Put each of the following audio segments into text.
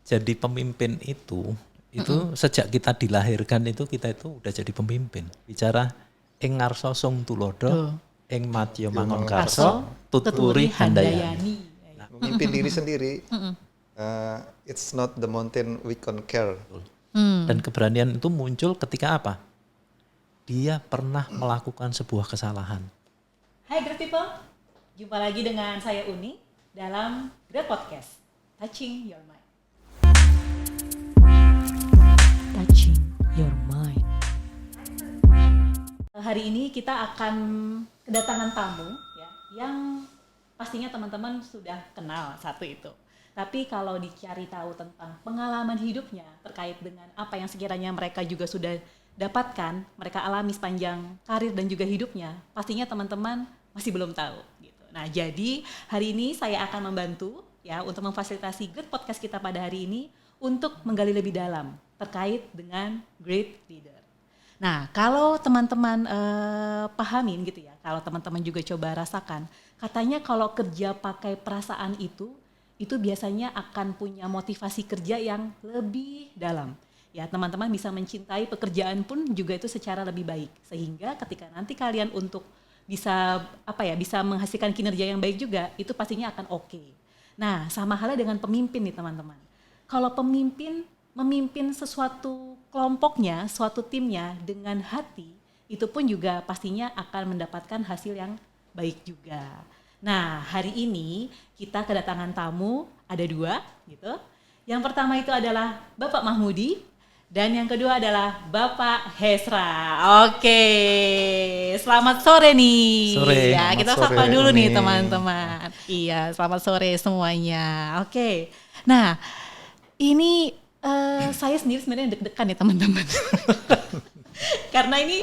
jadi pemimpin itu sejak kita dilahirkan itu kita itu udah jadi pemimpin. Bicara ing ngarsa sung tulodo, ing madya mangun karso, tuturi handayani. Memimpin diri sendiri. It's not the mountain we conquer. Dan keberanian itu muncul ketika apa? Dia pernah melakukan sebuah kesalahan. Hai Great People, jumpa lagi dengan saya Uni dalam Great Podcast, Touching Your Mind. Touching Your Mind. Hari ini kita akan kedatangan tamu ya, yang pastinya teman-teman sudah kenal satu itu. Tapi kalau dicari tahu tentang pengalaman hidupnya terkait dengan apa yang sekiranya mereka juga sudah dapatkan, mereka alami sepanjang karir dan juga hidupnya, pastinya teman-teman masih belum tahu gitu. Nah, jadi hari ini saya akan membantu ya untuk memfasilitasi Great Podcast kita pada hari ini untuk menggali lebih dalam terkait dengan great leader. Nah, kalau teman-teman pahamin gitu ya, kalau teman-teman juga coba rasakan, katanya kalau kerja pakai perasaan itu biasanya akan punya motivasi kerja yang lebih dalam. Ya, teman-teman bisa mencintai pekerjaan pun juga itu secara lebih baik. Sehingga ketika nanti kalian untuk bisa bisa menghasilkan kinerja yang baik juga, itu pastinya akan oke. Nah, sama halnya dengan pemimpin nih teman-teman. Kalau pemimpin memimpin sesuatu kelompoknya, suatu timnya dengan hati, itu pun juga pastinya akan mendapatkan hasil yang baik juga. Nah, hari ini kita kedatangan tamu, ada 2 gitu. Yang pertama itu adalah Bapak Mahmudi dan yang kedua adalah Bapak Hesra. Oke, selamat sore nih. Sore. Ya, kita sapa dulu nih teman-teman. Iya, selamat sore semuanya. Oke. Nah, ini saya sendiri sebenarnya deg-degan nih teman-teman. Karena ini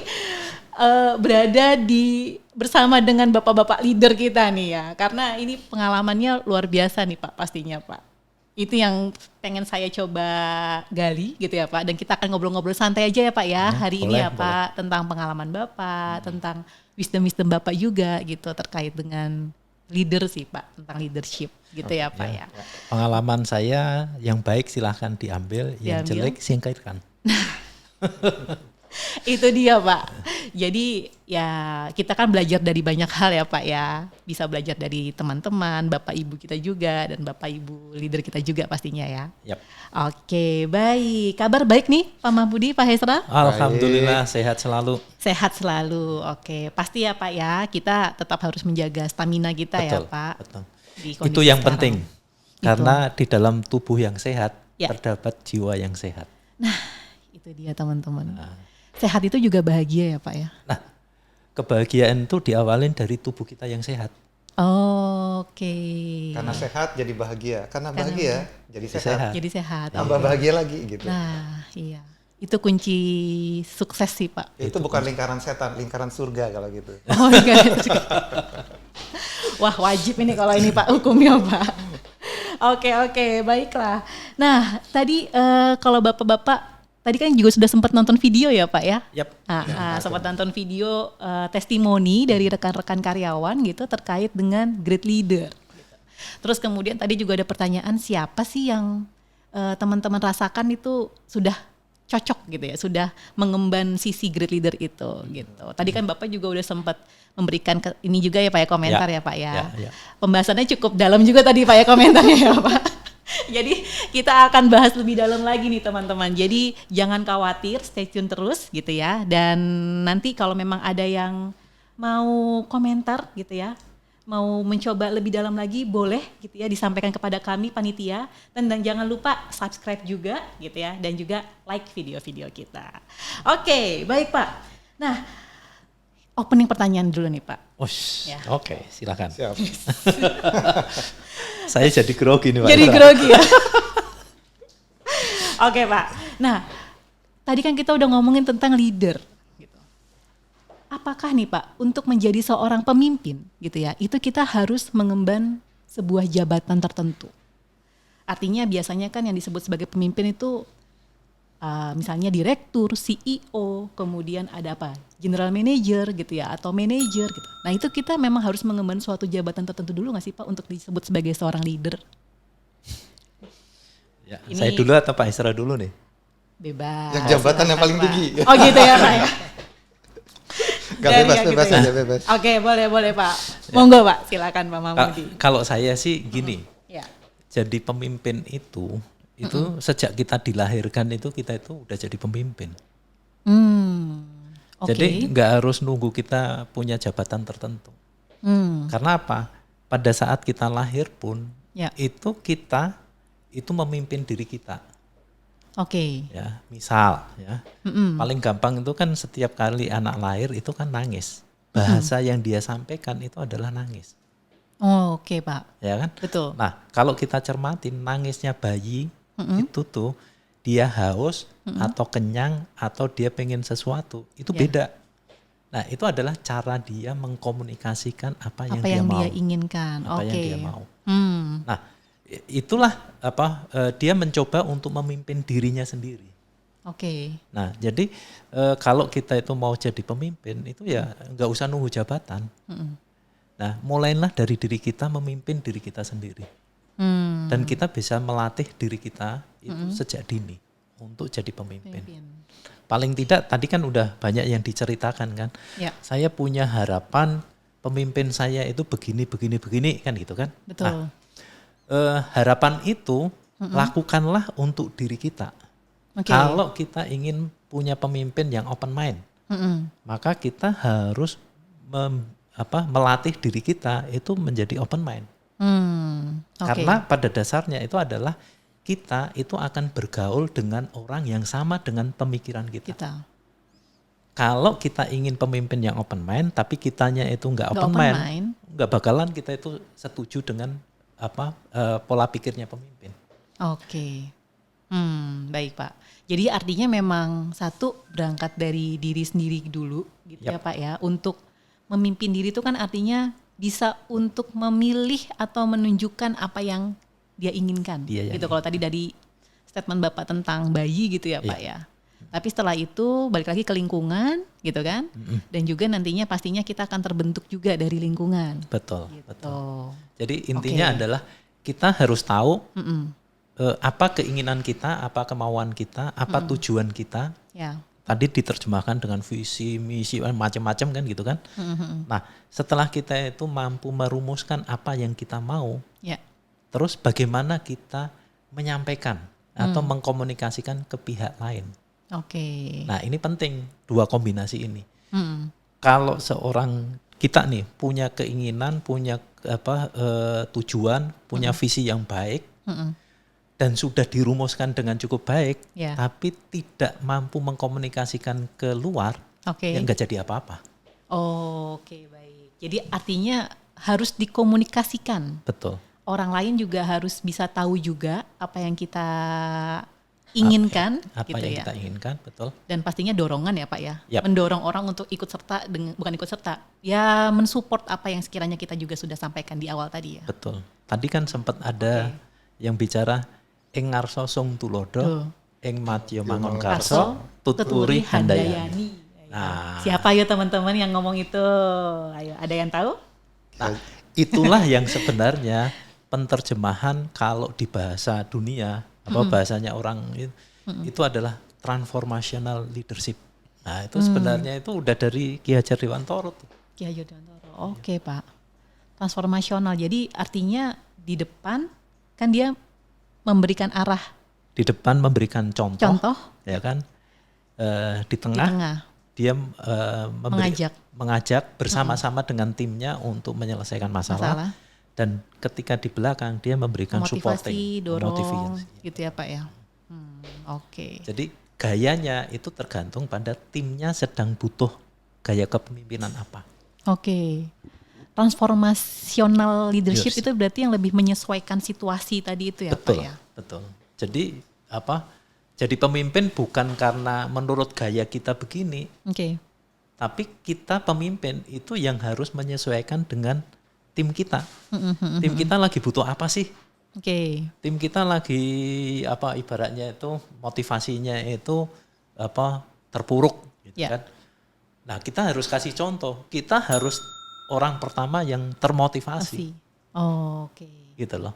berada bersama dengan bapak-bapak leader kita nih ya. Karena ini pengalamannya luar biasa nih Pak, pastinya Pak. Itu yang pengen saya coba gali gitu ya Pak. Dan kita akan ngobrol-ngobrol santai aja ya Pak ya hari ini ya Pak. Tentang pengalaman Bapak, tentang wisdom-wisdom Bapak juga gitu terkait dengan leader sih Pak. Tentang leadership gitu ya Pak ya. Pengalaman saya yang baik silahkan diambil, yang jelek singkirkan. Itu dia Pak. Jadi ya kita kan belajar dari banyak hal ya Pak ya. Bisa belajar dari teman-teman, Bapak Ibu kita juga dan Bapak Ibu leader kita juga pastinya ya. Yep. Oke, baik. Kabar baik nih Pak Mahmudi, Pak Hesra? Alhamdulillah sehat selalu. Sehat selalu. Oke, pasti ya Pak ya. Kita tetap harus menjaga stamina kita ya Pak. Betul. Itu yang sekarang. penting. Karena di dalam tubuh yang sehat ya, terdapat jiwa yang sehat. Nah, itu dia teman-teman. Sehat itu juga bahagia ya Pak ya? Nah, kebahagiaan itu diawalin dari tubuh kita yang sehat. Oke. Karena sehat jadi bahagia. Karena bahagia jadi sehat. Jadi sehat. Tambah bahagia lagi gitu. Nah, iya. Itu kunci sukses sih Pak. Itu bukan lingkaran setan, lingkaran surga kalau gitu. Oh, lingkaran surga. Wah, wajib ini kalau ini Pak hukumnya Pak. Oke, baiklah. Nah, tadi kalau Bapak-bapak tadi kan juga sudah sempat nonton video ya Pak ya? Yap. Sempat nonton video testimoni dari rekan-rekan karyawan gitu terkait dengan great leader. Gitu. Terus kemudian tadi juga ada pertanyaan siapa sih yang teman-teman rasakan itu sudah cocok gitu ya, sudah mengemban sisi great leader itu gitu. Tadi kan Bapak juga udah sempat memberikan ini juga ya Pak ya komentar ya Pak ya. Pembahasannya cukup dalam juga tadi Pak ya komentarnya ya Pak. Jadi kita akan bahas lebih dalam lagi nih teman-teman. Jadi jangan khawatir, stay tune terus gitu ya. Dan nanti kalau memang ada yang mau komentar gitu ya, mau mencoba lebih dalam lagi boleh gitu ya disampaikan kepada kami panitia. Dan jangan lupa subscribe juga gitu ya. Dan juga like video-video kita. Oke, baik Pak. Nah, opening pertanyaan dulu nih Pak. Ya. Oke, silakan. Siap. Saya jadi grogi nih Pak. Jadi grogi ya. Oke Pak. Nah, tadi kan kita udah ngomongin tentang leader. Gitu. Apakah nih Pak, untuk menjadi seorang pemimpin gitu ya, itu kita harus mengemban sebuah jabatan tertentu. Artinya biasanya kan yang disebut sebagai pemimpin itu misalnya direktur, CEO, kemudian ada apa? General manager gitu ya, atau manager gitu. Nah itu kita memang harus mengemban suatu jabatan tertentu dulu nggak sih Pak untuk disebut sebagai seorang leader? Ya, Ini saya dulu atau Pak Isra dulu nih? bebas. Yang jabatan yang silakan, paling Pak. tinggi. Oh gitu ya Pak. Ya? Gak Dari bebas, yang bebas gitu ya. aja, bebas. Oke, boleh Pak. Monggo Pak, silakan Pak Mahmudi. Kalau saya sih gini, Ya. jadi pemimpin itu sejak kita dilahirkan itu kita itu udah jadi pemimpin. Oke. Jadi nggak harus nunggu kita punya jabatan tertentu. Karena apa? Pada saat kita lahir pun Ya. itu kita itu memimpin diri kita. Oke. Ya, misal ya, paling gampang itu kan setiap kali anak lahir itu kan nangis. Bahasa yang dia sampaikan itu adalah nangis, Oh, oke Pak. ya kan? Betul. Nah, kalau kita cermatin nangisnya bayi itu tuh dia haus atau kenyang atau dia pengen sesuatu itu Ya. beda. Nah, itu adalah cara dia mengkomunikasikan apa yang Apa dia yang mau, dia inginkan. apa yang Oke. dia mau. Hmm. Nah, itulah dia mencoba untuk memimpin dirinya sendiri. Oke. Nah, jadi kalau kita itu mau jadi pemimpin itu ya nggak usah nunggu jabatan. Nah, mulailah dari diri kita memimpin diri kita sendiri. Dan kita bisa melatih diri kita itu sejak dini untuk jadi pemimpin. Paling tidak tadi kan udah banyak yang diceritakan kan. Ya. Saya punya harapan pemimpin saya itu begini kan gitu kan. Betul. Nah, harapan itu lakukanlah untuk diri kita. Oke. Kalau kita ingin punya pemimpin yang open mind, maka kita harus melatih diri kita itu menjadi open mind. Oke. Karena pada dasarnya itu adalah kita itu akan bergaul dengan orang yang sama dengan pemikiran kita. Kalau kita ingin pemimpin yang open mind, tapi kitanya itu nggak open mind, nggak bakalan kita itu setuju dengan pola pikirnya pemimpin. Oke. Baik Pak. Jadi artinya memang satu berangkat dari diri sendiri dulu gitu ya Pak ya. Untuk memimpin diri itu kan artinya bisa untuk memilih atau menunjukkan apa yang dia inginkan. Gitu kalau tadi dari statement Bapak tentang bayi gitu ya Pak ya. Tapi setelah itu balik lagi ke lingkungan gitu kan. Dan juga nantinya pastinya kita akan terbentuk juga dari lingkungan. Betul, Gitu. betul. Jadi intinya adalah kita harus tahu apa keinginan kita, apa kemauan kita, apa tujuan kita. Ya. Tadi diterjemahkan dengan visi, misi, macam-macam kan gitu kan. Nah, setelah kita itu mampu merumuskan apa yang kita mau, terus bagaimana kita menyampaikan atau mengkomunikasikan ke pihak lain. Oke. Nah, ini penting, dua kombinasi ini. Kalau seorang kita nih punya keinginan, punya tujuan, punya visi yang baik, dan sudah dirumuskan dengan cukup baik, tapi tidak mampu mengkomunikasikan ke luar, ya nggak jadi apa-apa. Oke, baik. Jadi artinya harus dikomunikasikan. Betul. Orang lain juga harus bisa tahu juga apa yang kita inginkan, apa gitu yang ya. kita inginkan, betul. Dan pastinya dorongan ya Pak ya, Yap. mendorong orang untuk ikut serta, bukan ikut serta, ya mensupport apa yang sekiranya kita juga sudah sampaikan di awal tadi ya. Betul. Tadi kan sempat ada yang bicara ing ngarso sung tulodo, ing matya mangon karso, tuturi handayani. Nah, siapa ya teman-teman yang ngomong itu? Ayo, ada yang tahu? Nah, itulah yang sebenarnya penterjemahan kalau di bahasa dunia, bahasanya orang itu adalah transformational leadership. Nah, itu sebenarnya itu udah dari Ki Hajar Dewantoro tuh. Ki Hajar Dewantoro. Oke, Pak. Transformasional. Jadi artinya di depan kan dia memberikan arah. Di depan memberikan contoh. Ya kan? Di tengah dia mengajak bersama-sama dengan timnya untuk menyelesaikan masalah. Dan ketika di belakang dia memberikan motivasi, dorong, gitu ya Pak ya. Oke. Jadi gayanya itu tergantung pada timnya sedang butuh gaya kepemimpinan apa. Oke. Transformational leadership itu berarti yang lebih menyesuaikan situasi tadi itu ya betul, Pak ya. Betul. Jadi jadi pemimpin bukan karena menurut gaya kita begini. Tapi kita pemimpin itu yang harus menyesuaikan dengan tim kita. Tim kita lagi butuh apa sih? Tim kita lagi ibaratnya itu motivasinya itu terpuruk gitu kan. Nah, kita harus kasih contoh. Kita harus orang pertama yang termotivasi. Gitu loh.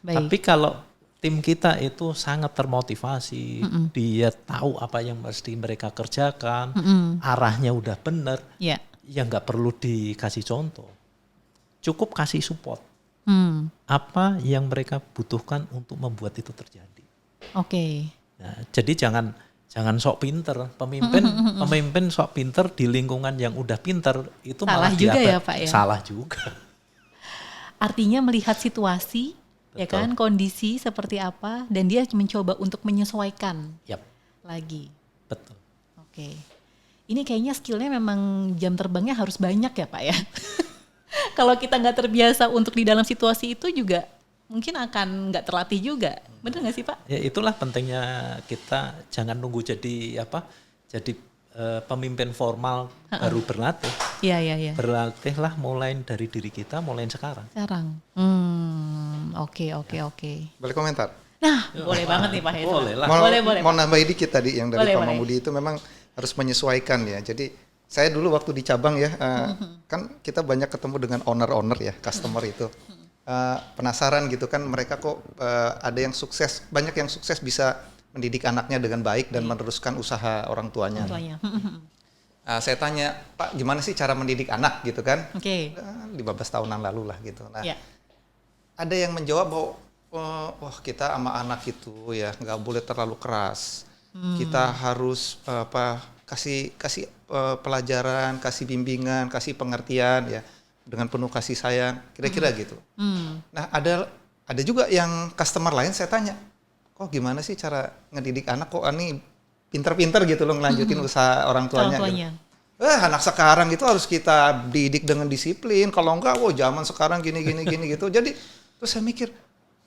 Baik. Tapi kalau tim kita itu sangat termotivasi. Dia tahu apa yang mesti mereka kerjakan, arahnya udah benar. Ya. Ya nggak perlu dikasih contoh, cukup kasih support. Apa yang mereka butuhkan untuk membuat itu terjadi. Oke. Nah, jadi jangan sok pinter. Pemimpin sok pinter di lingkungan yang udah pinter itu Salah malah juga ya, Pak, ya? Salah juga. Artinya melihat situasi, ya Betul. kan, kondisi seperti apa, dan dia mencoba untuk menyesuaikan Yap, lagi. betul. Oke. Ini kayaknya skillnya memang jam terbangnya harus banyak ya Pak ya. Kalau kita nggak terbiasa untuk di dalam situasi itu juga mungkin akan nggak terlatih juga. Bener nggak sih Pak? Ya itulah pentingnya kita jangan nunggu jadi pemimpin formal baru berlatih. Iya. Berlatihlah mulai dari diri kita, mulai sekarang. Sekarang. Oke. Boleh komentar? Nah, boleh banget nih Pak Hendra. Boleh lah. Boleh. Mau nambahin dikit tadi yang dari Pak Boleh. Mamudi itu memang harus menyesuaikan ya. Jadi saya dulu waktu di cabang ya, kan kita banyak ketemu dengan owner ya, customer itu. Penasaran gitu kan, mereka kok ada yang sukses, banyak yang sukses bisa mendidik anaknya dengan baik dan meneruskan usaha orang tuanya. Saya tanya, Pak gimana sih cara mendidik anak gitu kan? Oke. 15 tahunan lalu lah gitu. Nah, Ya. ada yang menjawab bahwa wah kita sama anak itu ya nggak boleh terlalu keras. Kita harus kasih pelajaran, kasih bimbingan, kasih pengertian ya dengan penuh kasih sayang, kira-kira gitu. Nah ada juga yang customer lain saya tanya, kok gimana sih cara ngedidik anak kok ini pinter-pinter gitu loh ngelanjutin usaha orang tuanya. Gitu. Anak sekarang itu harus kita didik dengan disiplin, kalau enggak, zaman sekarang gini gitu. Jadi terus saya mikir,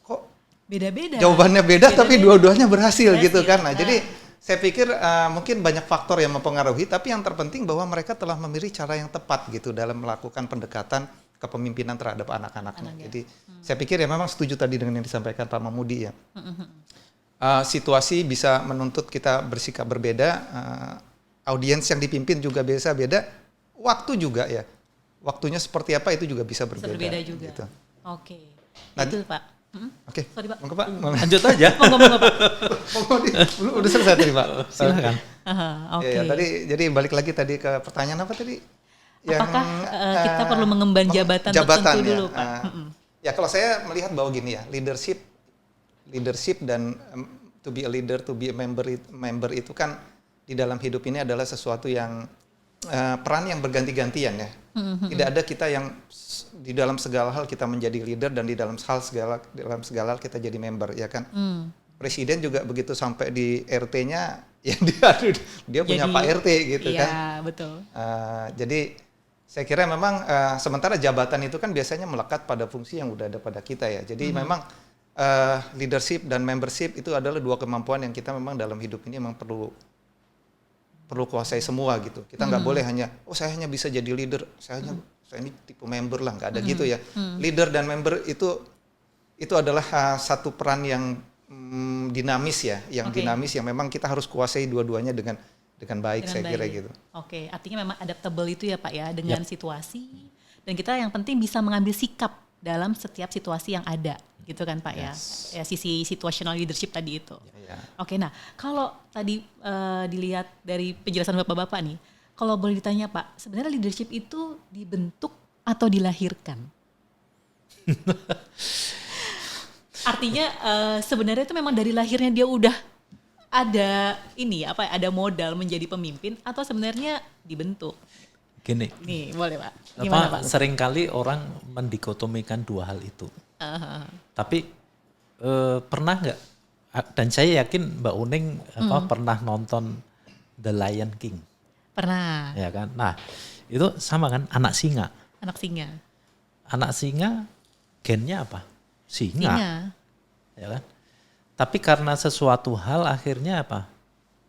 kok Beda-beda. jawabannya beda tapi dua-duanya berhasil gitu Berhasil. kan. Nah, jadi saya pikir mungkin banyak faktor yang mempengaruhi, tapi yang terpenting bahwa mereka telah memilih cara yang tepat gitu dalam melakukan pendekatan kepemimpinan terhadap anak-anaknya. Jadi saya pikir ya memang setuju tadi dengan yang disampaikan Pak Mamudi ya. Situasi bisa menuntut kita bersikap berbeda, audiens yang dipimpin juga bisa beda, waktu juga ya. Waktunya seperti apa itu juga bisa berbeda. Berbeda juga. Gitu. Oke. Nah, Betul Pak. Oke, Sorry, Pak. monggo Pak. Lanjut aja. Monggo Pak. Udah selesai tadi Pak. Silakan. Oke. Ya, jadi balik lagi tadi ke pertanyaan apa tadi? Apakah kita perlu mengemban jabatan tertentu ya. dulu Pak? Ya kalau saya melihat bahwa gini ya, leadership dan to be a leader, to be a member itu kan di dalam hidup ini adalah sesuatu yang peran yang berganti-gantian ya. Tidak ada kita yang di dalam segala hal kita menjadi leader dan di dalam segala hal kita jadi member ya kan. Presiden juga begitu sampai di RT-nya ya dia punya Pak RT gitu kan. Iya, betul. Jadi saya kira memang sementara jabatan itu kan biasanya melekat pada fungsi yang udah ada pada kita ya. Jadi memang leadership dan membership itu adalah dua kemampuan yang kita memang dalam hidup ini memang perlu kuasai semua gitu. Kita nggak boleh hanya saya hanya bisa jadi leader, saya ini tipe member lah, nggak ada gitu ya. Leader dan member itu adalah satu peran yang dinamis ya, dinamis yang memang kita harus kuasai dua-duanya dengan baik, saya kira gitu. Oke, artinya memang adaptable itu ya Pak ya dengan situasi, dan kita yang penting bisa mengambil sikap dalam setiap situasi yang ada, gitu kan Pak ya sisi situational leadership tadi itu. Oke, nah kalau tadi dilihat dari penjelasan Bapak-Bapak nih, kalau boleh ditanya Pak, sebenarnya leadership itu dibentuk atau dilahirkan? Artinya sebenarnya itu memang dari lahirnya dia udah ada ada modal menjadi pemimpin atau sebenarnya dibentuk? Gini. Nih, boleh Pak. Gimana Pak? Seringkali orang mendikotomikan dua hal itu. Tapi pernah nggak? Dan saya yakin Mbak Uning pernah nonton The Lion King. Pernah. Ya kan. Nah itu sama kan, anak singa. Anak singa. Anak singa gennya apa? Singa. Ya kan. Tapi karena sesuatu hal akhirnya apa?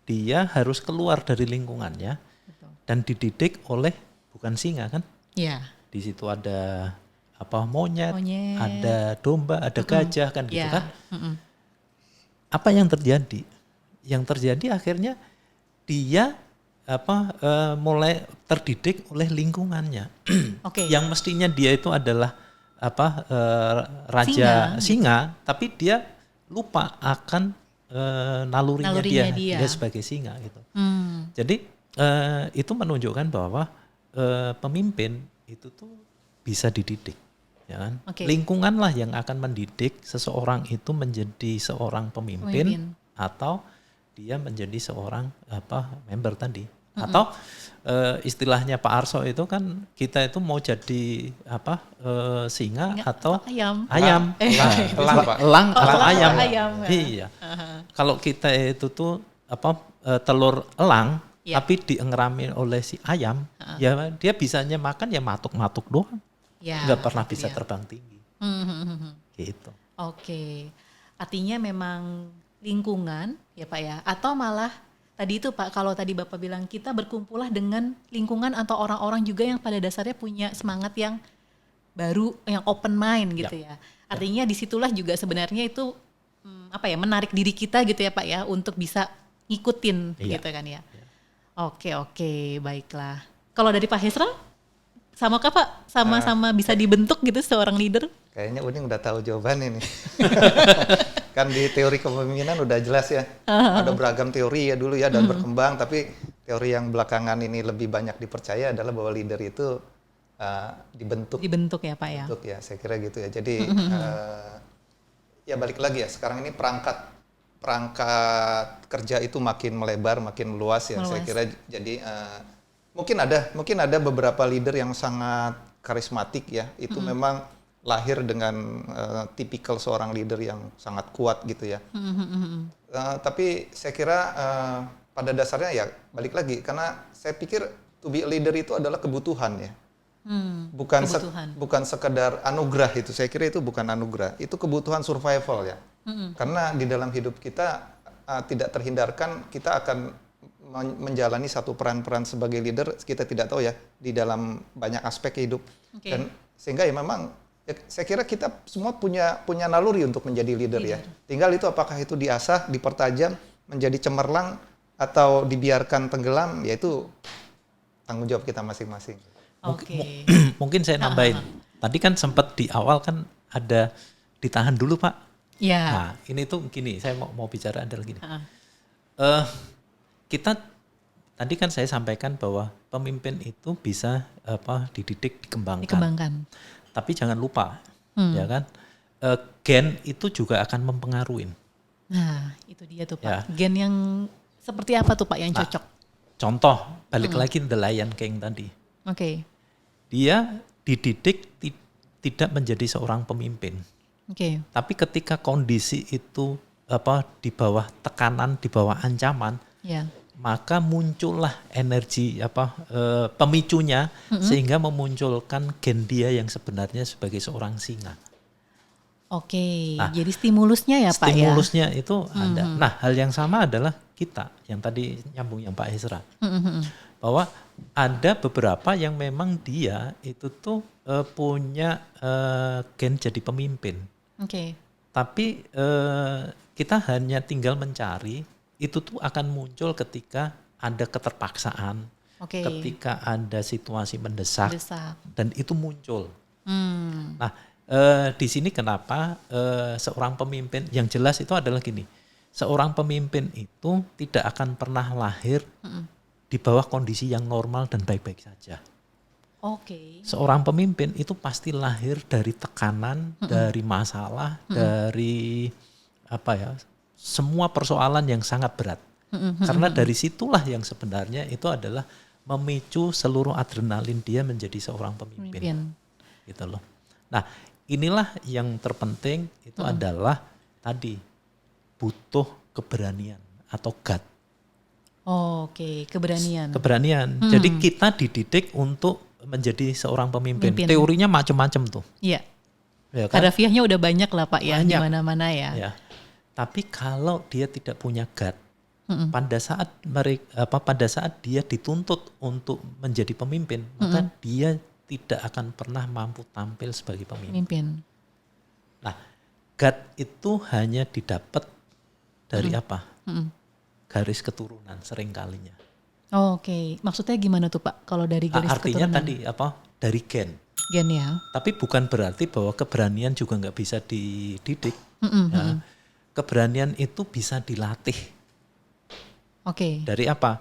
Dia harus keluar dari lingkungannya. Betul. Dan dididik oleh bukan singa kan? Iya. Di situ ada monyet, ada domba, ada gajah kan gitu kan? Apa yang terjadi? Yang terjadi akhirnya dia mulai terdidik oleh lingkungannya. Yang mestinya dia itu adalah raja singa, tapi dia lupa akan nalurinya Nalurinya dia dia. sebagai singa gitu. Hmm. Jadi itu menunjukkan bahwa pemimpin itu tuh bisa dididik, ya kan? Oke. Lingkungan lah yang akan mendidik seseorang itu menjadi seorang pemimpin atau dia menjadi seorang member tadi. Atau istilahnya Pak Arso itu kan kita itu mau jadi singa atau ayam. Elang, Pak. Elang atau elang ayam. atau ayam, ya. Iya. Kalau kita itu tuh telur elang Ya. tapi diengerami oleh si ayam, ya dia bisanya makan ya matuk-matuk doang. Ya, Nggak pernah itu bisa dia. terbang tinggi. Gitu. Oke, artinya memang lingkungan ya Pak ya, atau malah tadi itu Pak, kalau tadi Bapak bilang kita berkumpullah dengan lingkungan atau orang-orang juga yang pada dasarnya punya semangat yang baru, yang open mind gitu ya. Artinya disitulah juga sebenarnya itu menarik diri kita gitu ya Pak ya, untuk bisa ngikutin gitu kan ya. Oke, baiklah. Kalau dari Pak Hesra, sama kah Pak? Sama-sama bisa dibentuk gitu seorang leader? Kayaknya Uning udah tahu jawaban ini. Kan di teori kepemimpinan udah jelas ya. Ada beragam teori ya dulu ya dan berkembang, tapi teori yang belakangan ini lebih banyak dipercaya adalah bahwa leader itu dibentuk. Dibentuk ya Pak ya. Bentuk ya, saya kira gitu ya. Jadi ya balik lagi ya, sekarang ini perangkat kerja itu makin melebar, makin luas ya. Saya kira jadi mungkin ada beberapa leader yang sangat karismatik ya. Itu memang lahir dengan tipikal seorang leader yang sangat kuat gitu ya. Tapi saya kira pada dasarnya ya balik lagi, karena saya pikir to be a leader itu adalah kebutuhan ya. Bukan sekedar anugerah itu. Saya kira itu bukan anugerah, itu kebutuhan survival ya. Karena di dalam hidup kita tidak terhindarkan kita akan menjalani satu peran-peran sebagai leader, kita tidak tahu ya di dalam banyak aspek hidup. Dan sehingga ya memang ya, saya kira kita semua punya naluri untuk menjadi leader ya. Tinggal itu apakah itu diasah, dipertajam menjadi cemerlang atau dibiarkan tenggelam, yaitu tanggung jawab kita masing-masing. Mungkin saya nambahin. Tadi kan sempat di awal kan ada ditahan dulu Pak. Ya. Nah ini tuh gini, saya mau bicara adalah gini. Kita tadi kan saya sampaikan bahwa pemimpin itu bisa dididik, dikembangkan. Tapi jangan lupa, ya kan, gen itu juga akan mempengaruhi. Nah itu dia tuh Pak. Ya. Gen yang seperti apa tuh Pak yang cocok? Contoh, balik lagi The Lion King tadi. Oke. Dia dididik tidak menjadi seorang pemimpin. Tapi ketika kondisi itu di bawah tekanan, di bawah ancaman, maka muncullah energi pemicunya sehingga memunculkan gen dia yang sebenarnya sebagai seorang singa. Nah, jadi stimulusnya ya Pak ya. Stimulusnya itu ada. Nah, hal yang sama adalah kita yang tadi nyambung yang Pak Hesra. Bahwa ada beberapa yang memang dia itu tuh punya gen jadi pemimpin. Tapi kita hanya tinggal mencari, itu tuh akan muncul ketika ada keterpaksaan, ketika ada situasi mendesak. Dan itu muncul. Nah, di sini kenapa seorang pemimpin yang jelas itu adalah gini, seorang pemimpin itu tidak akan pernah lahir di bawah kondisi yang normal dan baik-baik saja. Seorang pemimpin itu pasti lahir dari tekanan, dari masalah, dari semua persoalan yang sangat berat. Karena dari situlah yang sebenarnya itu adalah memicu seluruh adrenalin dia menjadi seorang pemimpin. Gitu loh. Nah, inilah yang terpenting itu adalah tadi butuh keberanian atau gut. Keberanian. Jadi kita dididik untuk menjadi seorang pemimpin. Teorinya macam-macam tuh. Iya. Ya kan? Harafiahnya udah banyak lah Pak ya, di mana-mana ya. Tapi kalau dia tidak punya gut, pada saat dia dituntut untuk menjadi pemimpin, maka dia tidak akan pernah mampu tampil sebagai pemimpin. Nah, gut itu hanya didapat dari apa? Garis keturunan seringkalinya. Maksudnya gimana tuh Pak kalau dari garis artinya keturunan? Tadi dari gen. Gen ya. Tapi bukan berarti bahwa keberanian juga nggak bisa dididik. keberanian itu bisa dilatih. Oke. Dari apa?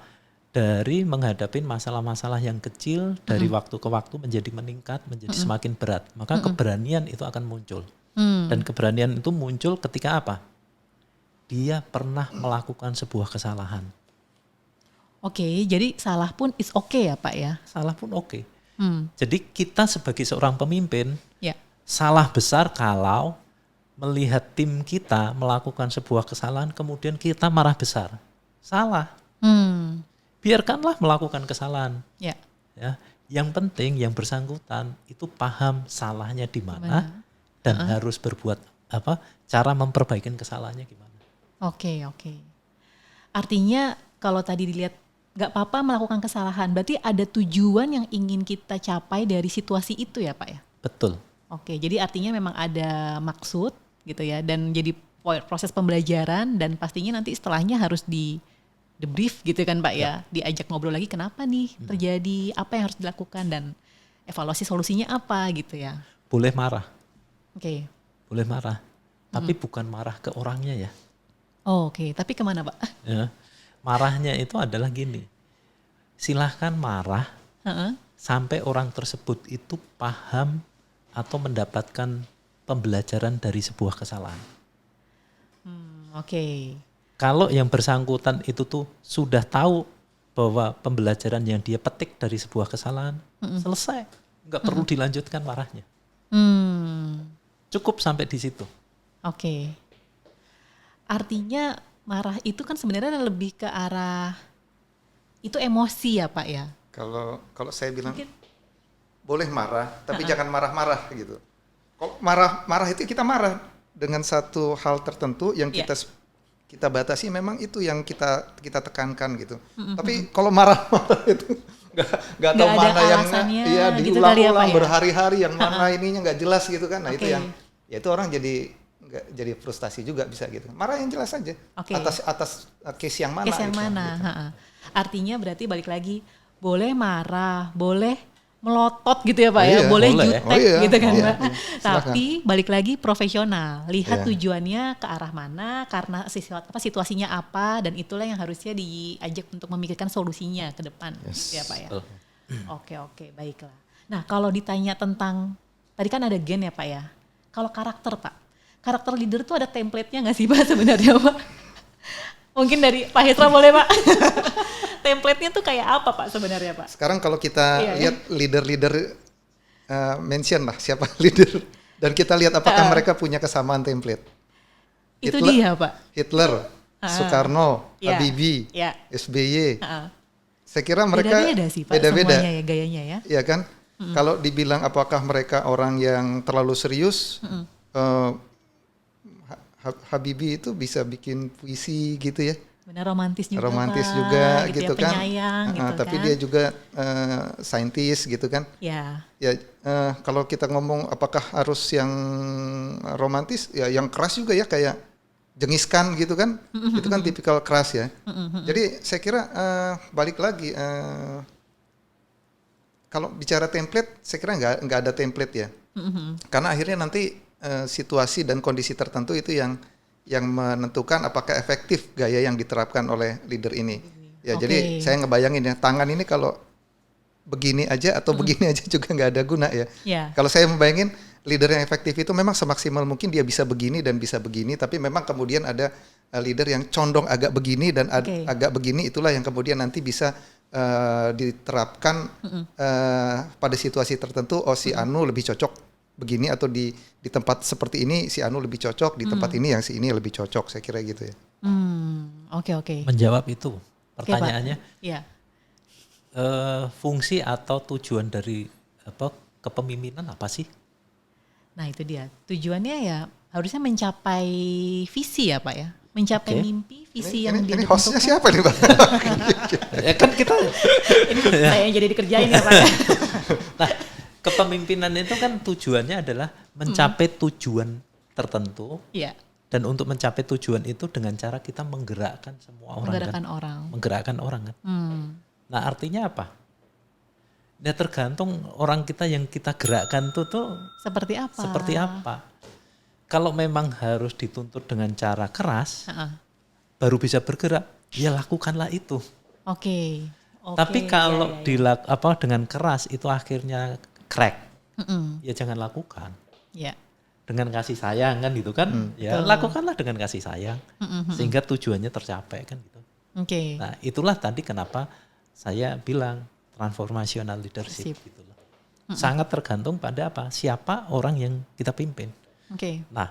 Dari menghadapi masalah-masalah yang kecil, dari waktu ke waktu menjadi meningkat, menjadi semakin berat. Maka keberanian itu akan muncul. Dan keberanian itu muncul ketika apa? Dia pernah melakukan sebuah kesalahan. Oke, jadi salah pun is okay ya Pak ya? Salah pun oke. Jadi kita sebagai seorang pemimpin, Ya. salah besar kalau melihat tim kita melakukan sebuah kesalahan, kemudian kita marah besar. Salah. Biarkanlah melakukan kesalahan. Ya. Ya, yang penting yang bersangkutan itu paham salahnya di mana dan harus berbuat apa, cara memperbaiki kesalahannya gimana. Oke. Artinya kalau tadi dilihat nggak apa-apa melakukan kesalahan, berarti ada tujuan yang ingin kita capai dari situasi itu ya Pak ya? Betul. Oke, jadi artinya memang ada maksud gitu ya, dan jadi proses pembelajaran, dan pastinya nanti setelahnya harus di debrief gitu kan Pak ya, diajak ngobrol lagi kenapa nih terjadi, apa yang harus dilakukan, dan evaluasi solusinya apa gitu ya. Boleh marah, Oke. boleh marah, tapi bukan marah ke orangnya ya. Oh, oke, tapi kemana Pak? Ya. Marahnya itu adalah gini, silahkan marah sampai orang tersebut itu paham atau mendapatkan pembelajaran dari sebuah kesalahan. Oke. Kalau yang bersangkutan itu tuh sudah tahu bahwa pembelajaran yang dia petik dari sebuah kesalahan, selesai. Nggak perlu dilanjutkan marahnya. Cukup sampai di situ. Oke. Artinya marah itu kan sebenarnya lebih ke arah itu emosi ya Pak ya? Kalau saya bilang boleh marah, tapi jangan marah-marah gitu. Kalau marah itu kita marah dengan satu hal tertentu yang kita batasi, memang itu yang kita tekankan gitu. Tapi kalau marah-marah itu nggak tahu mana yang diulang-ulang berhari-hari, yang mana ininya nggak jelas gitu kan. Nah itu yang ya itu orang jadi frustasi juga bisa gitu. Marah yang jelas aja. Atas case yang mana. Case yang mana. Gitu. Artinya berarti balik lagi, boleh marah, boleh melotot gitu ya Pak ya, boleh jutek gitu kan Pak. Tapi balik lagi profesional, lihat tujuannya ke arah mana, karena situasinya apa, dan itulah yang harusnya diajak untuk memikirkan solusinya ke depan, gitu ya Pak ya. Oke, baiklah. Nah kalau ditanya tentang, tadi kan ada gen ya Pak ya, kalau karakter leader tuh ada template-nya nggak sih Pak sebenarnya Pak? Mungkin dari Pak Hitra boleh Pak. Template-nya tuh kayak apa Pak sebenarnya Pak? Sekarang kalau kita lihat leader-leader, mention lah siapa leader, dan kita lihat apakah mereka punya kesamaan template. Itu dia Pak. Hitler, Soekarno, Habibie, SBY. Saya kira mereka beda-beda sih Pak, semuanya ya gayanya ya. Iya kan? Kalau dibilang apakah mereka orang yang terlalu serius, Habibie itu bisa bikin puisi gitu ya. Benar, romantis juga gitu kan. Penyayang gitu tapi kan. dia juga saintis gitu kan. Ya. Kalau kita ngomong apakah harus yang romantis, ya yang keras juga ya, kayak jengiskan gitu kan. Itu kan tipikal keras ya. Jadi saya kira balik lagi, kalau bicara template, saya kira nggak ada template ya. Karena akhirnya nanti situasi dan kondisi tertentu itu yang menentukan apakah efektif gaya yang diterapkan oleh leader ini. Ya, jadi saya ngebayangin ya, tangan ini kalau begini aja atau begini aja juga nggak ada guna ya. Kalau saya membayangin leader yang efektif itu memang semaksimal mungkin dia bisa begini dan bisa begini, tapi memang kemudian ada leader yang condong agak begini dan agak begini, itulah yang kemudian nanti bisa diterapkan pada situasi tertentu. Oh, si Anu lebih cocok begini, atau di tempat seperti ini si Anu lebih cocok, di tempat ini yang si ini lebih cocok, saya kira gitu ya. Oke. Menjawab itu pertanyaannya, fungsi atau tujuan dari kepemimpinan apa sih? Nah itu dia, tujuannya ya harusnya mencapai visi ya Pak ya, mencapai mimpi, visi yang ini hostnya siapa nih Pak? Ya kan kita ini saya yang jadi dikerjain ya Pak. Nah, kepemimpinan itu kan tujuannya adalah mencapai tujuan tertentu. Dan untuk mencapai tujuan itu dengan cara kita menggerakkan semua orang. Menggerakkan orang kan. Nah, artinya apa? Ya tergantung orang kita yang kita gerakkan tuh seperti apa. kalau memang harus dituntut dengan cara keras, Heeh. baru bisa bergerak, ya lakukanlah itu. Oke. Tapi kalau ya. dengan keras itu akhirnya crack, Mm-mm. ya jangan lakukan. Ya. Dengan kasih sayang kan gitu kan, ya Betul. lakukanlah dengan kasih sayang, sehingga tujuannya tercapai kan gitu. Oke. Nah itulah tadi kenapa saya bilang transformational leadership gitu loh. Sangat tergantung pada apa, siapa orang yang kita pimpin. Oke. Nah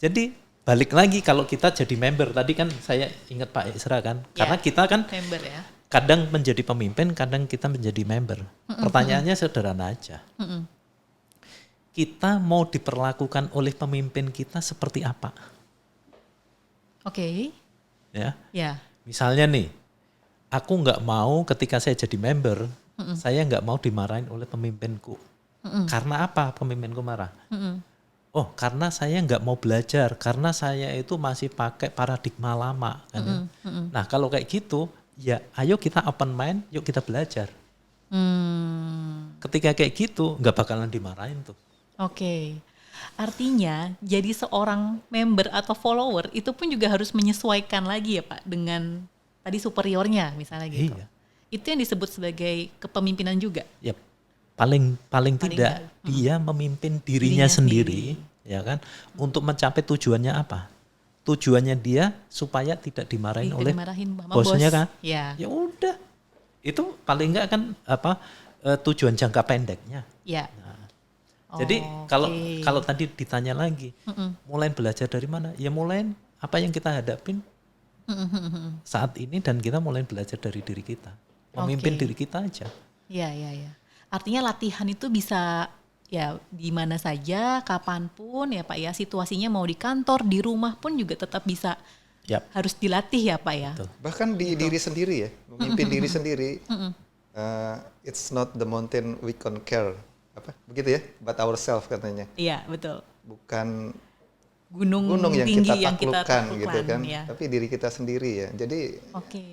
jadi balik lagi kalau kita jadi member, tadi kan saya ingat Pak Isra kan, karena kita kan Member ya. kadang menjadi pemimpin, kadang kita menjadi member. Pertanyaannya sederhana aja. Mm-mm. Kita mau diperlakukan oleh pemimpin kita seperti apa? Oke. Ya, Ya. misalnya nih, aku nggak mau ketika saya jadi member, saya nggak mau dimarahin oleh pemimpinku. Karena apa pemimpinku marah? Mm-mm. Oh, karena saya nggak mau belajar, karena saya itu masih pakai paradigma lama. Kan ya. Nah, kalau kayak gitu, ya ayo kita open mind, yuk kita belajar. Ketika kayak gitu, nggak bakalan dimarahin tuh. Oke. Artinya jadi seorang member atau follower itu pun juga harus menyesuaikan lagi ya Pak dengan tadi superiornya misalnya gitu. Iya. Itu yang disebut sebagai kepemimpinan juga. Ya, paling tidak dia memimpin dirinya sendiri, ya kan, untuk mencapai tujuannya apa? Tujuannya dia supaya tidak dimarahin oleh Dimarahin sama bosnya bos. kan? Ya. Ya udah, itu paling enggak kan tujuan jangka pendeknya. Ya. Jadi Oke. kalau tadi ditanya lagi, mulai belajar dari mana? Ya mulai apa yang kita hadapin saat ini, dan kita mulai belajar dari diri kita, memimpin Oke. diri kita aja. Ya. Artinya latihan itu bisa ya di mana saja, kapanpun ya Pak ya. Situasinya mau di kantor, di rumah pun juga tetap bisa Yap. harus dilatih ya Pak ya. Betul. Bahkan di diri sendiri ya, memimpin diri sendiri. It's not the mountain we conquer, apa begitu ya, but ourselves katanya. Iya betul. Bukan Gunung gunung yang tinggi kita yang kita taklukkan gitu taklukkan, kan, ya. tapi diri kita sendiri ya. Jadi Oke.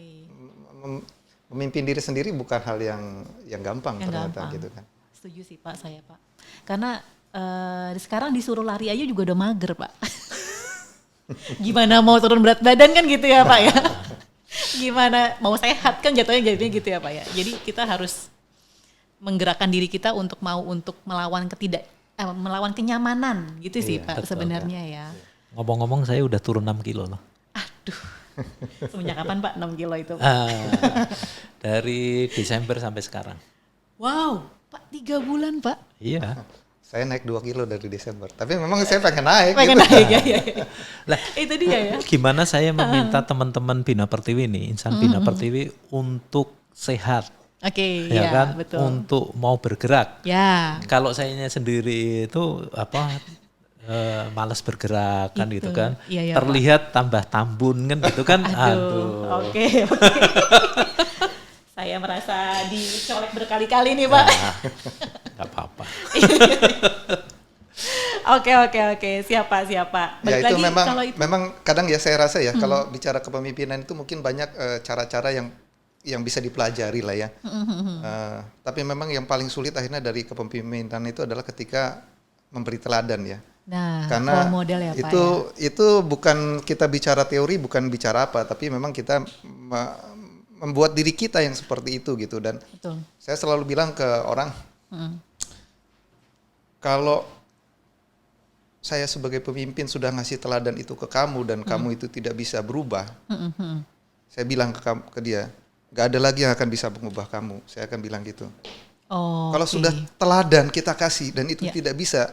memimpin diri sendiri bukan hal yang gampang Yang ternyata gampang. gitu kan. Setuju sih Pak, saya Pak. Karena sekarang disuruh lari aja juga udah mager Pak. Gimana mau turun berat badan kan gitu ya Pak ya. Gimana mau sehat kan jatuhnya jadinya gitu ya Pak ya. Jadi kita harus menggerakkan diri kita untuk melawan kenyamanan gitu sih Pak betul, sebenarnya ya. Ngomong-ngomong saya udah turun 6 kilo loh. Aduh. Semenjak kapan Pak 6 kilo itu? Dari Desember sampai sekarang. Wow, Pak 3 bulan Pak. Iya. Saya naik 2 kilo dari Desember, tapi memang saya pengen naik Pengen gitu. naik ya. Lah, Itu dia ya. gimana saya meminta teman-teman Bina Pertiwi nih, insan Bina Pertiwi untuk sehat, Oke, ya ya, kan, betul. untuk mau bergerak. Ya, Kalau sayanya sendiri itu malas bergerak kan Itu, gitu kan, iya, terlihat tambah tambun kan gitu kan, aduh. Oke. Saya merasa dicolek berkali-kali nih Pak. Nggak apa-apa. Oke. Siapa? Ya Balik itu lagi memang kalau itu. memang kadang ya saya rasa ya kalau bicara kepemimpinan itu mungkin banyak cara-cara yang bisa dipelajari lah ya. Tapi memang yang paling sulit akhirnya dari kepemimpinan itu adalah ketika memberi teladan ya. Nah, Karena role model ya Pak itu ya. itu bukan kita bicara teori, bukan bicara apa, tapi memang kita membuat diri kita yang seperti itu gitu. Dan Betul. saya selalu bilang ke orang, kalau saya sebagai pemimpin sudah ngasih teladan itu ke kamu dan kamu itu tidak bisa berubah, saya bilang ke dia, gak ada lagi yang akan bisa mengubah kamu. Saya akan bilang gitu. Oh, Kalau sudah teladan kita kasih dan itu Ya. tidak bisa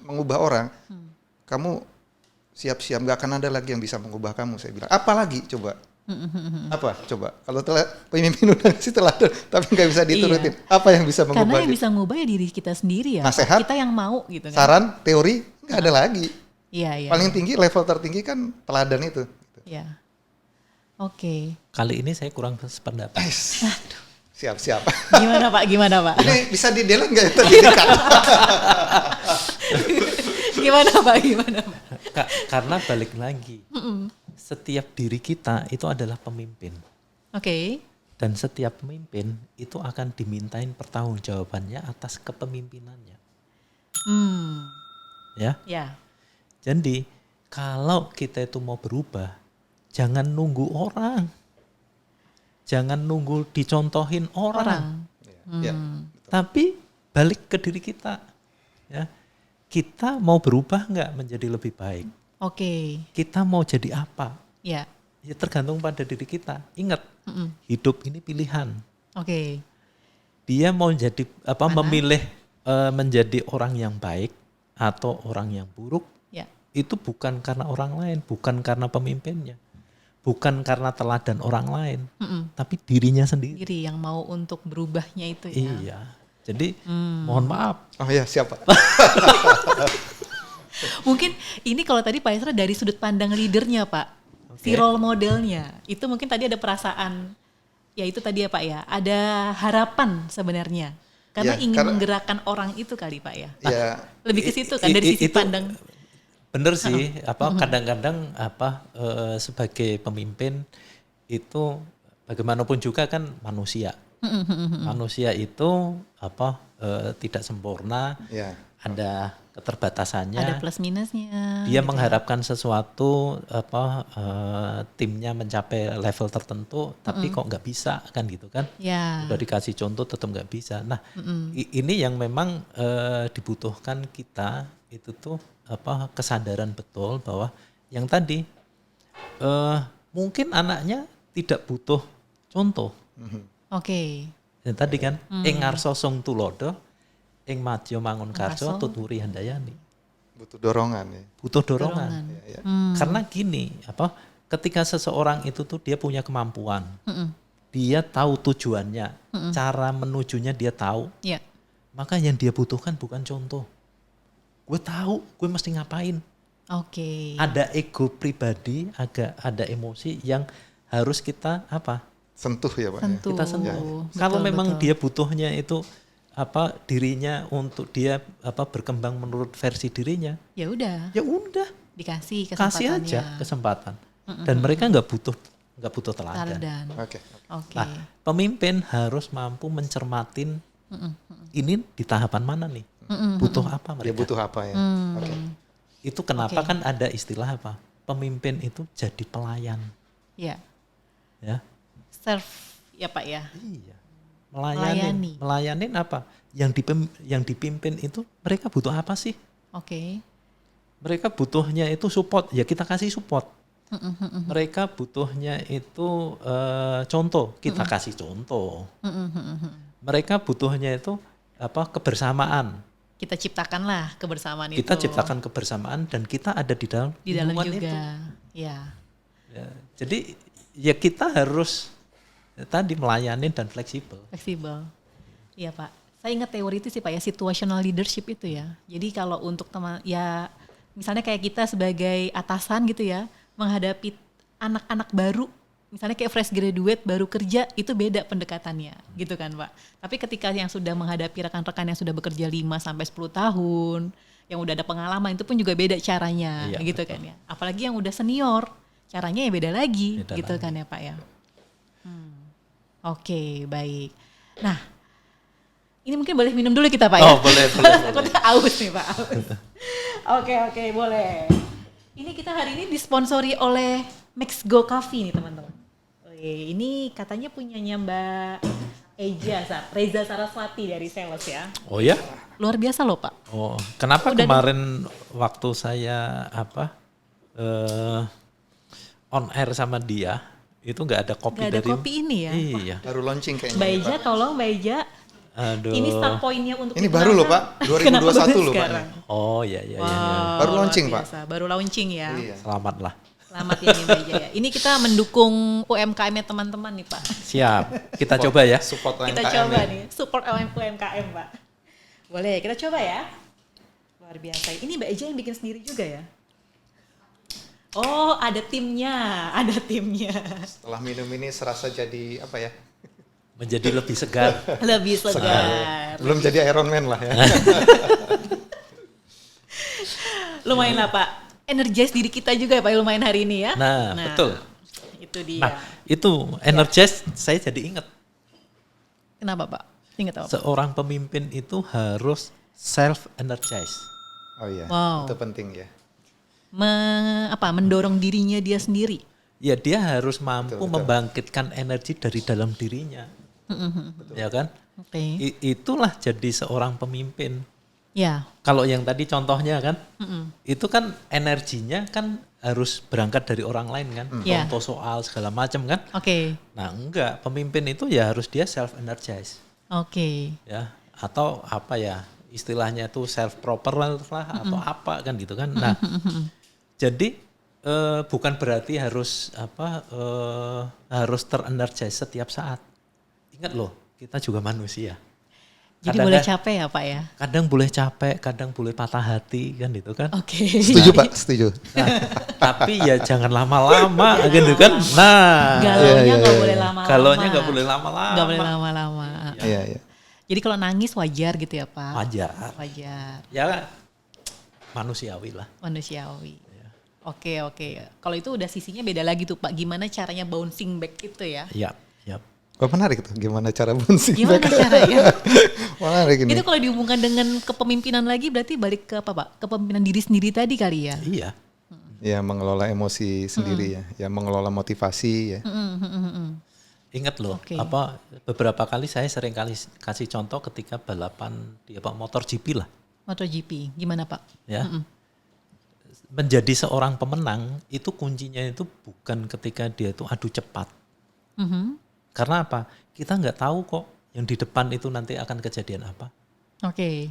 mengubah orang, kamu siap-siap gak akan ada lagi yang bisa mengubah kamu. Saya bilang, apalagi coba. Apa coba? Kalau pemimpin udah ngasih teladan tapi nggak bisa diturutin, apa yang bisa mengubah? Karena yang dia? bisa ngubah ya diri kita sendiri ya. Pak. Nasihat, Kita yang mau gitu kan. Saran, teori nggak ada lagi. Iya. Paling tinggi, level tertinggi kan teladan itu. Iya. Oke. Kali ini saya kurang sependapat. Siap-siap. Gimana Pak? Ini bisa di-delete nggak ya tadi? Gimana Pak? Karena balik lagi, setiap diri kita itu adalah pemimpin. Oke. Dan setiap pemimpin itu akan dimintain pertanggungjawabannya atas kepemimpinannya. Ya, Ya. Jadi kalau kita itu mau berubah, jangan nunggu orang. Jangan nunggu dicontohin orang. Ya, Tapi balik ke diri kita. Ya. Kita mau berubah nggak menjadi lebih baik? Oke. Kita mau jadi apa? Ya. Ya tergantung pada diri kita. Ingat, hidup ini pilihan. Oke. Dia mau jadi memilih menjadi orang yang baik atau orang yang buruk. Ya. Itu bukan karena orang lain, bukan karena pemimpinnya, bukan karena teladan orang lain, tapi dirinya sendiri. Diri yang mau untuk berubahnya itu ya. Iya. Jadi mohon maaf. Oh ya, siapa? Mungkin ini kalau tadi Pak Esra dari sudut pandang leadernya Pak, si role modelnya, itu mungkin tadi ada perasaan, ya itu tadi ya Pak ya, ada harapan sebenarnya, karena Ya, ingin karena- menggerakkan orang itu kali Pak ya. Ya, Lebih ke situ kan dari sisi Itu pandang. bener sih, kadang-kadang sebagai pemimpin itu bagaimanapun juga kan manusia. Manusia itu tidak sempurna, ya. ada keterbatasannya. Ada plus minusnya. Dia mengharapkan sesuatu timnya mencapai level tertentu, tapi kok nggak bisa kan gitu kan? Ya. Udah dikasih contoh tetap nggak bisa. Nah, ini yang memang dibutuhkan kita itu tuh kesadaran betul bahwa yang tadi mungkin anaknya tidak butuh contoh. Oke. Yang tadi kan, ing ngarsa sung tulodo, ing madya mangun karso, Ngarsa. tuturi handayani. Butuh dorongan ya. Butuh dorongan. Ya, ya. Karena gini, ketika seseorang itu tuh dia punya kemampuan, dia tahu tujuannya, cara menujunya dia tahu, Ya. maka yang dia butuhkan bukan contoh. Gue tahu, gue mesti ngapain. Oke. Ada ego pribadi, ada emosi yang harus kita Sentuh ya Pak. Ya. Sentuh. kita sentuh. Betul, Kalau memang betul. dia butuhnya itu dirinya untuk dia berkembang menurut versi dirinya, Ya udah, ya udah dikasih kasih kesempatannya. aja kesempatan. Dan mereka nggak butuh teladan. Teladan. Oke. Oke. Nah, pemimpin harus mampu mencermatin ini di tahapan mana nih, butuh apa Dia mereka. butuh apa ya? Oke. Itu kenapa Oke. kan ada istilah pemimpin itu jadi pelayan, Ya. ya. Serve ya Pak ya. Iya. Melayani. Melayanin apa? Yang dipimpin itu mereka butuh apa sih? Oke. Mereka butuhnya itu support, ya kita kasih support. Mereka butuhnya itu contoh, kita kasih contoh. Mereka butuhnya itu kebersamaan. Kita ciptakanlah kebersamaan itu. Kita ciptakan kebersamaan dan kita ada di dalam di dalam lingkungan juga. itu. Ya. Ya, jadi ya kita harus tadi melayani dan fleksibel. Fleksibel. Iya Pak. Saya ingat teori itu sih Pak ya, situational leadership itu ya. Jadi kalau untuk teman, ya misalnya kayak kita sebagai atasan gitu ya, menghadapi anak-anak baru, misalnya kayak fresh graduate baru kerja, itu beda pendekatannya gitu kan Pak. Tapi ketika yang sudah menghadapi rekan-rekan yang sudah bekerja 5-10 tahun, yang udah ada pengalaman, itu pun juga beda caranya Iya, gitu kan ya. Apalagi yang udah senior, caranya ya beda lagi Beda gitu lagi. kan ya Pak ya. Oke, baik. Nah, ini mungkin boleh minum dulu kita Pak ya? Oh boleh. Aku tuh aus nih Pak, aus. Oke, boleh. Ini kita hari ini disponsori oleh Max Go Coffee nih teman-teman. Oke, ini katanya punyanya Mbak Reza Saraswati dari sales ya. Oh ya? Luar biasa loh Pak. Oh, kenapa Udah kemarin waktu saya on air sama dia itu nggak ada kopi Gak ada dari kopi ini ya. Iya. Baru launching kayaknya. Mbak Pak. Eja, tolong Mbak Eja. Aduh. Ini start pointnya untuk Ini kita baru loh, kan. Pak. 2021 Kenapa baru loh, Pak. sekarang? Oh iya. Wow, Baru luar launching, Pak. biasa. Baru launching ya. Iya. Selamat lah. Selamat ya nih Mbak Eja ya. Ini kita mendukung UMKM-nya teman-teman nih Pak. Siap. Kita coba ya. Support Kita UMKM coba ya. nih, support UMKM Pak. Boleh, kita coba ya. Luar biasa. Ini Mbak Eja yang bikin sendiri juga ya? Oh, ada timnya. Setelah minum ini serasa jadi apa ya? Menjadi lebih segar. Lebih segar. Belum jadi Iron Man lah ya. Lumayan lah Pak. Energize diri kita juga ya Pak lumayan hari ini ya. Nah, betul. Itu dia. Nah, itu energize saya jadi ingat. Kenapa Pak? Ingat apa Pak? Seorang pemimpin itu harus self energize. Oh iya, Wow. itu penting ya. mendorong dirinya dia sendiri. Ya dia harus mampu membangkitkan energi dari dalam dirinya. Ya kan? Oke. Itulah jadi seorang pemimpin. Ya. Kalau yang tadi contohnya kan, itu kan energinya kan harus berangkat dari orang lain kan, Ya. contoh soal segala macam kan. Oke. Nah enggak, pemimpin itu ya harus dia self energize, Oke. ya, atau apa ya istilahnya itu self proper lah atau apa kan gitu kan. Nah jadi bukan berarti harus harus terenergize setiap saat. Ingat loh, kita juga manusia. Jadi Kadang boleh kan- capek ya Pak ya? Kadang boleh capek, kadang boleh patah hati kan gitu kan. Oke. Setuju Pak, setuju. Nah, tapi ya jangan lama-lama gitu kan. Nah, Galaunya nggak boleh lama-lama. galaunya nggak boleh lama-lama. Nggak boleh lama-lama. Iya, iya. Jadi kalau nangis wajar gitu ya Pak? Wajar. Wajar. Ya manusiawi lah. Manusiawi. Oke. Kalau itu udah sisinya beda lagi tuh Pak. Gimana caranya bouncing back itu ya? Iya. Oh, menarik tuh, gimana cara bouncing Gimana back. caranya? Menarik ini. Itu kalau dihubungkan dengan kepemimpinan lagi berarti balik ke apa Pak? Kepemimpinan diri sendiri tadi kali ya? Iya. Ya, mengelola emosi sendiri ya mengelola motivasi ya. Ingat loh, Oke. beberapa kali saya sering kali kasih contoh ketika balapan di motor GP lah, MotoGP, gimana Pak? ya. Menjadi seorang pemenang itu kuncinya itu bukan ketika dia itu adu cepat. Karena apa? Kita nggak tahu kok yang di depan itu nanti akan kejadian apa. Oke.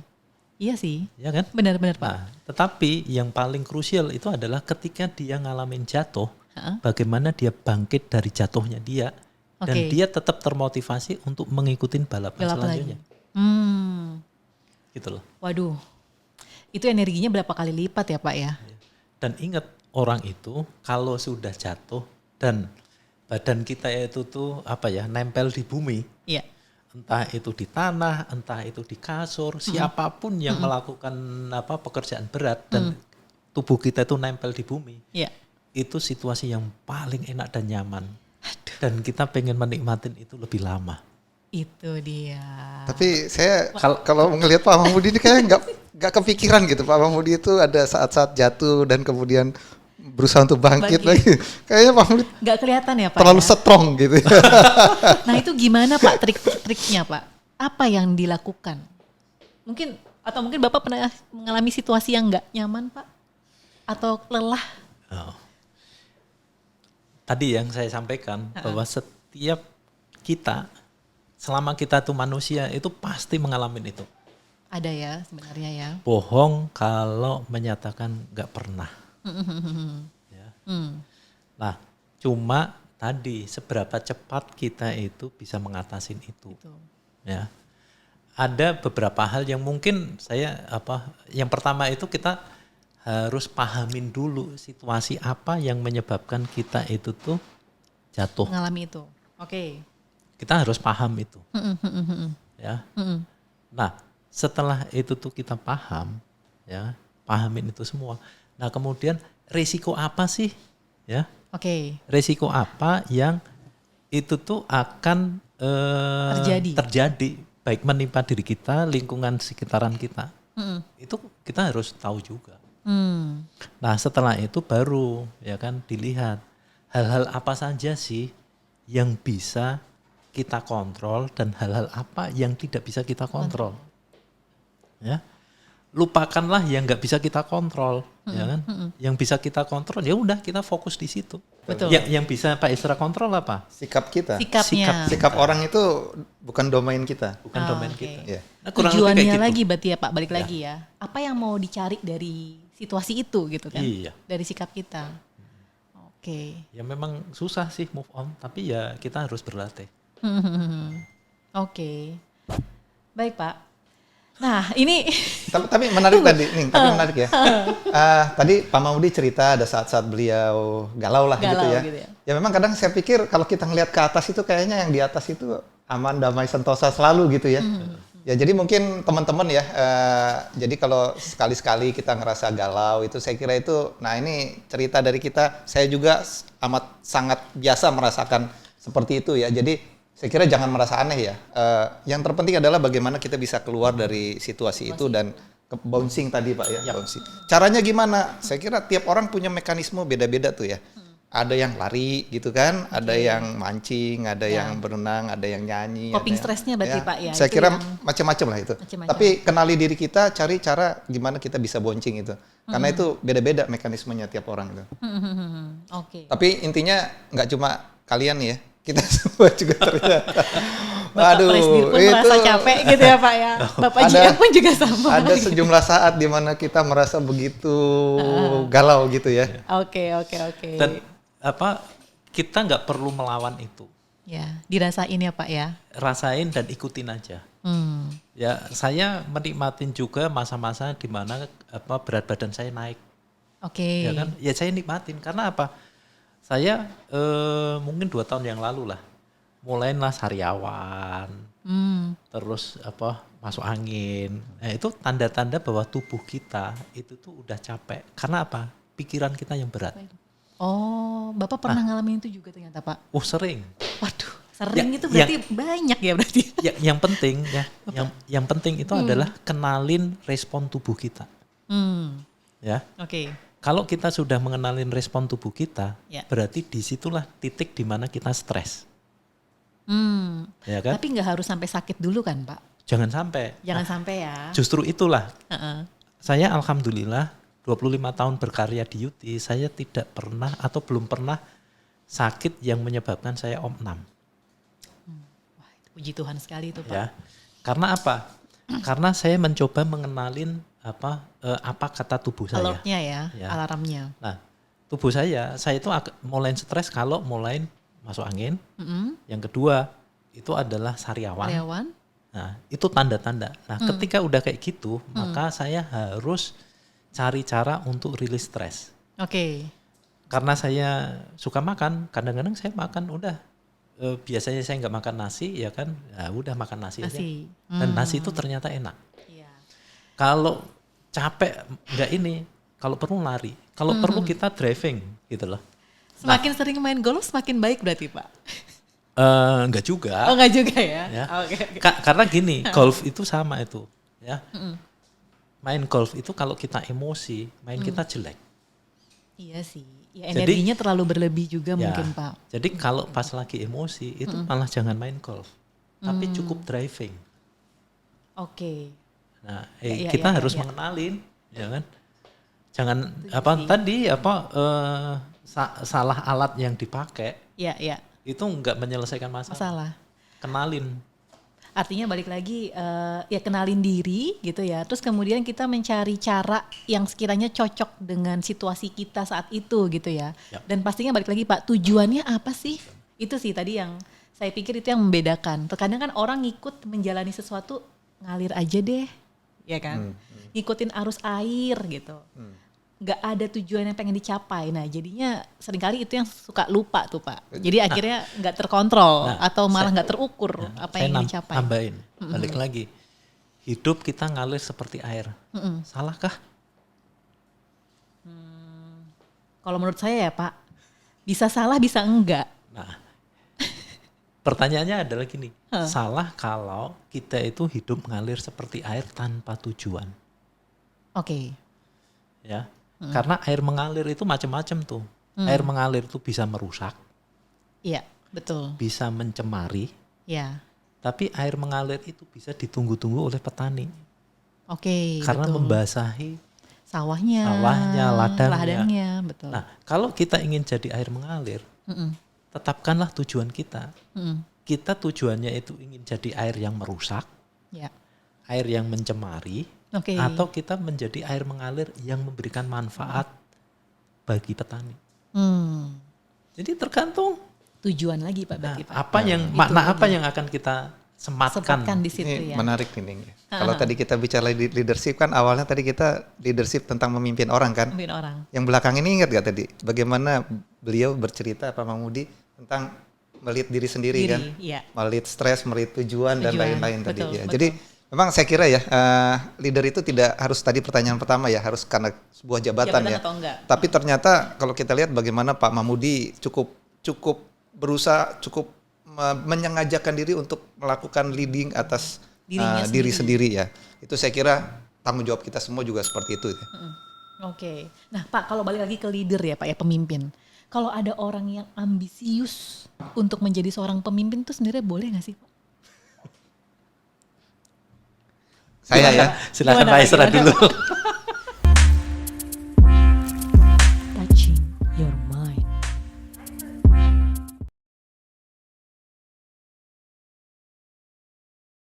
Iya sih. Ya kan? Benar-benar Pak. Nah, tetapi yang paling krusial itu adalah ketika dia ngalamin jatuh, bagaimana dia bangkit dari jatuhnya dia, dan Oke. dia tetap termotivasi untuk mengikuti balapan Gelap selanjutnya. lagi. Gitu loh. Waduh. Itu energinya berapa kali lipat ya Pak ya? Dan ingat, orang itu kalau sudah jatuh dan badan kita itu tuh nempel di bumi, Iya. entah itu di tanah, entah itu di kasur, siapapun yang melakukan pekerjaan berat dan tubuh kita itu nempel di bumi, Iya. itu situasi yang paling enak dan nyaman. Dan kita pengen menikmatin itu lebih lama. Itu dia. Tapi saya kalau ngelihat Pak Mahmudi ini kayaknya nggak kepikiran gitu. Pak Mahmudi itu ada saat-saat jatuh dan kemudian berusaha untuk bangkit lagi. Kayaknya Pak Mahmudi Nggak kelihatan ya Pak terlalu ya? strong gitu. Nah itu gimana Pak trik-triknya Pak? Apa yang dilakukan? Mungkin Bapak pernah mengalami situasi yang nggak nyaman Pak? Atau lelah? Oh. Tadi yang saya sampaikan bahwa setiap kita, selama kita tuh manusia itu pasti mengalami itu. Ada ya sebenarnya ya. Bohong kalau menyatakan nggak pernah. Ya. Nah, cuma tadi seberapa cepat kita itu bisa mengatasin itu. Ya. Ada beberapa hal yang mungkin yang pertama itu kita harus pahamin dulu situasi apa yang menyebabkan kita itu tuh jatuh. Mengalami itu. Oke. Kita harus paham itu. Ya. Nah, setelah itu tuh kita paham, ya, pahamin itu semua. Nah, kemudian risiko apa sih? Ya. Oke. Risiko apa yang itu tuh akan terjadi baik menimpa diri kita, lingkungan sekitaran kita. Itu kita harus tahu juga. Nah, setelah itu baru ya kan dilihat hal-hal apa saja sih yang bisa kita kontrol dan hal-hal apa yang tidak bisa kita kontrol. Ya. Lupakanlah yang nggak bisa kita kontrol, ya kan? Yang bisa kita kontrol ya udah kita fokus di situ. Betul. Yang bisa Pak Isra kontrol apa? Sikap kita. Sikapnya. Sikap orang itu bukan domain kita. Bukan domain oke. kita. Ya. Nah, kurang lebih Tujuannya kayak gitu. lagi berarti ya Pak, balik lagi ya. Apa yang mau dicari dari situasi itu gitu kan? Iya. Dari sikap kita. Oke. Ya memang susah sih move on, tapi ya kita harus berlatih. Oke. Baik Pak. Nah ini Tapi menarik tadi, nih, tapi menarik ya. Tadi Pak Mahmudi cerita ada saat-saat beliau galau lah gitu Galau ya. gitu ya. Ya memang kadang saya pikir kalau kita ngelihat ke atas itu kayaknya yang di atas itu aman, damai, sentosa selalu gitu ya. Ya jadi mungkin teman-teman ya, jadi kalau sekali-sekali kita ngerasa galau itu saya kira itu, nah ini cerita dari kita, saya juga amat sangat biasa merasakan seperti itu ya. Jadi saya kira jangan merasa aneh ya. Yang terpenting adalah bagaimana kita bisa keluar dari situasi itu dan bouncing tadi Pak ya, bouncing. Caranya gimana? Saya kira tiap orang punya mekanisme beda-beda tuh ya. Ada yang lari gitu kan, ada yang mancing, ada yang berenang, ada yang nyanyi. Coping stresnya berarti Pak ya. Saya itu kira yang macam-macam lah itu. macam-macam. Tapi kenali diri kita, cari cara gimana kita bisa bouncing itu. Karena itu beda-beda mekanismenya tiap orang itu. Oke. Tapi intinya nggak cuma kalian nih ya, kita semua juga ternyata. Bapak Presdir pun merasa capek gitu ya Pak ya. Bapak JM pun juga sama. Ada sejumlah saat di mana kita merasa begitu galau gitu ya. Oke. Dan kita nggak perlu melawan itu. Ya, dirasain ya Pak ya. Rasain dan ikutin aja. Ya, saya menikmatin juga masa-masa di mana berat badan saya naik. Oke. Ya kan? Ya saya nikmatin karena apa? Saya mungkin 2 tahun yang lalu lah, mulailah sariawan, terus masuk angin. Nah, itu tanda-tanda bahwa tubuh kita itu tuh udah capek. Karena apa? Pikiran kita yang berat. Oh, Bapak pernah ngalamin itu juga ternyata Pak? Oh sering. Waduh, sering itu berarti banyak ya berarti. Yang penting ya, yang penting itu adalah kenalin respon tubuh kita. Ya. Oke. Kalau kita sudah mengenalin respon tubuh kita, Ya. berarti disitulah titik di mana kita stres. Ya kan? Tapi nggak harus sampai sakit dulu kan Pak? Jangan sampai. Jangan sampai ya. Justru itulah. Saya alhamdulillah 25 tahun berkarya di UTI, saya tidak pernah atau belum pernah sakit yang menyebabkan saya omnam. Wah, puji Tuhan sekali itu Pak. Ya. Karena apa? Karena saya mencoba mengenalin apa kata tubuh saya. Alertnya ya, alarmnya. Nah, tubuh saya itu mulai stres kalau mulai masuk angin. Yang kedua itu adalah sariawan. Nah, itu tanda-tanda. Nah, ketika udah kayak gitu, maka saya harus cari cara untuk rilis stres. Oke. Karena saya suka makan, kadang-kadang saya makan udah. Biasanya saya nggak makan nasi, ya kan? Ya udah makan nasi aja. Dan nasi itu ternyata enak. Iya. Kalau capek nggak ini, kalau perlu lari, kalau perlu kita driving, gitu loh. Semakin sering main golf semakin baik berarti Pak? Enggak juga. Oh enggak juga ya? Ya. Oke. Karena gini, golf itu sama itu, ya. Main golf itu kalau kita emosi, main kita jelek. Iya sih. Ya, energinya terlalu berlebih juga mungkin Pak. Jadi kalau pas lagi emosi itu malah jangan main golf, tapi cukup driving. Oke. Nah, kita harus mengenalin, ya kan? Jangan salah alat yang dipakai. Iya. Itu enggak menyelesaikan masalah. Kenalin. Artinya balik lagi ya kenalin diri gitu ya. Terus kemudian kita mencari cara yang sekiranya cocok dengan situasi kita saat itu gitu ya. Dan pastinya balik lagi Pak, tujuannya apa sih? Itu sih tadi yang saya pikir itu yang membedakan. Terkadang kan orang ngikut menjalani sesuatu ngalir aja deh, ya kan? Ngikutin arus air gitu. Nggak ada tujuan yang pengen dicapai. Nah jadinya seringkali itu yang suka lupa tuh Pak. Jadi akhirnya nggak terkontrol atau malah nggak terukur apa yang ingin dicapai. Tambahin, balik lagi. Hidup kita ngalir seperti air. Salahkah? Kalau menurut saya ya Pak, bisa salah bisa enggak. Nah, pertanyaannya adalah gini. Salah kalau kita itu hidup ngalir seperti air tanpa tujuan. Oke. Ya. Karena air mengalir itu macam-macam tuh. Air mengalir itu bisa merusak. Iya, betul. Bisa mencemari. Iya. Tapi air mengalir itu bisa ditunggu-tunggu oleh petani. Oke, karena betul. membasahi sawahnya, ladangnya, betul. Nah, kalau kita ingin jadi air mengalir, tetapkanlah tujuan kita. Kita tujuannya itu ingin jadi air yang merusak, air yang mencemari, atau kita menjadi air mengalir yang memberikan manfaat bagi petani. Jadi tergantung tujuan lagi Pak. Nah, apa yang akan kita sematkan di situ. Ini menarik nih. Kalau tadi kita bicara leadership kan awalnya tadi kita leadership tentang memimpin orang kan. Memimpin orang. Yang belakang ini ingat gak tadi bagaimana beliau bercerita Pak Mahmudi tentang melihat diri sendiri kan, melihat stres, melihat tujuan dan lain-lain tadi ya. Betul. Jadi memang saya kira ya leader itu tidak harus tadi pertanyaan pertama ya harus karena sebuah jabatan ya. Tapi ternyata kalau kita lihat bagaimana Pak Mahmudi cukup berusaha menyengajakan diri untuk melakukan leading atas diri sendiri ya. Itu saya kira tanggung jawab kita semua juga seperti itu. Ya. Oke. Nah Pak, kalau balik lagi ke leader ya Pak ya, pemimpin. Kalau ada orang yang ambisius untuk menjadi seorang pemimpin itu sebenarnya boleh nggak sih Pak? Saya ya. Silakan Pak Isra dulu.